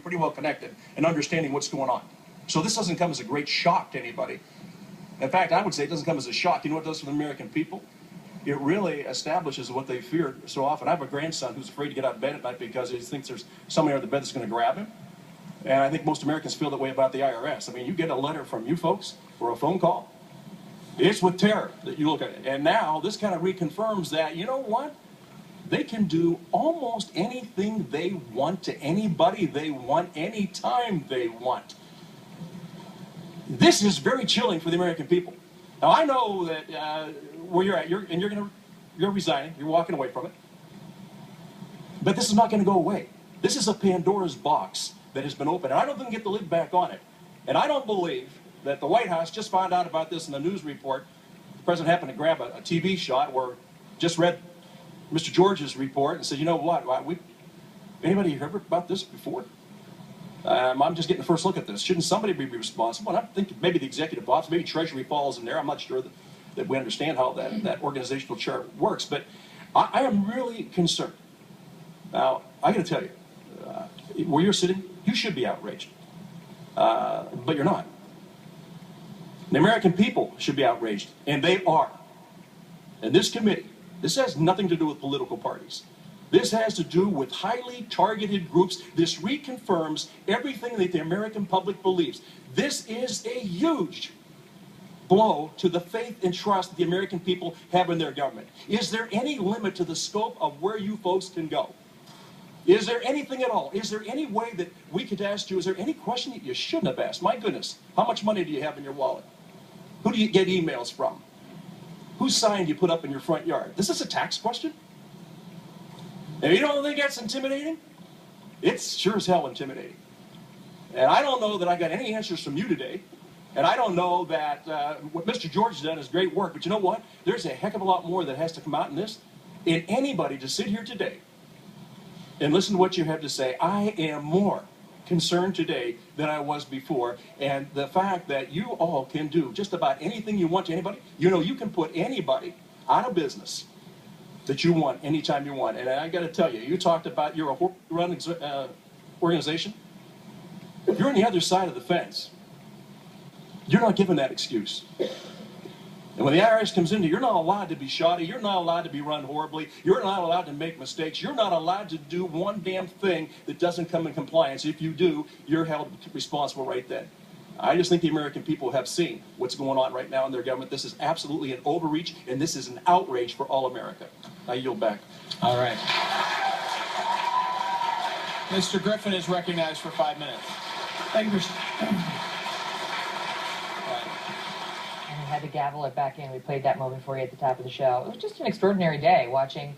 pretty well connected and understanding what's going on. So this doesn't come as a great shock to anybody. In fact, I would say it doesn't come as a shock. You know what it does for the American people? It really establishes what they feared so often. I have a grandson who's afraid to get out of bed at night because he thinks there's somebody under the bed that's going to grab him. And I think most Americans feel that way about the IRS. I mean, you get a letter from you folks or a phone call, it's with terror that you look at it. And now this kind of reconfirms that, you know what? They can do almost anything they want to anybody they want, anytime they want. This is very chilling for the American people. Now, I know that where you're at, you're resigning, you're walking away from it. But this is not going to go away. This is a Pandora's box that has been opened, and I don't think we can get the lid back on it. And I don't believe that the White House just found out about this in the news report. The president happened to grab a TV shot where just read Mr. George's report and said, you know what, anybody heard about this before? I'm just getting the first look at this. Shouldn't somebody be responsible? And I think maybe the executive office, maybe Treasury falls in there. I'm not sure that we understand how that organizational chart works. But I am really concerned. Now, I got to tell you, where you're sitting, you should be outraged. But you're not. The American people should be outraged, and they are. And this committee, this has nothing to do with political parties. This has to do with highly targeted groups. This reconfirms everything that the American public believes. This is a huge blow to the faith and trust that the American people have in their government. Is there any limit to the scope of where you folks can go? Is there anything at all? Is there any way that we could ask you, is there any question that you shouldn't have asked? My goodness, how much money do you have in your wallet? Who do you get emails from? Whose sign do you put up in your front yard? This is a tax question? And you don't think that's intimidating? It's sure as hell intimidating. And I don't know that I got any answers from you today. And I don't know that what Mr. George has done is great work. But you know what? There's a heck of a lot more that has to come out in this. And anybody to sit here today and listen to what you have to say, I am more concerned today than I was before. And the fact that you all can do just about anything you want to anybody, you know, you can put anybody out of business that you want anytime you want. And I got to tell you, you talked about you're a run organization. If you're on the other side of the fence, you're not given that excuse. And when the IRS comes in, you're not allowed to be shoddy. You're not allowed to be run horribly. You're not allowed to make mistakes. You're not allowed to do one damn thing that doesn't come in compliance. If you do, you're held responsible right then. I just think the American people have seen what's going on right now in their government. This is absolutely an overreach, and this is an outrage for all America. I yield back. All right. Mr. Griffin is recognized for 5 minutes. Thank you, Mr. And we had to gavel it back in. We played that moment for you at the top of the show. It was just an extraordinary day watching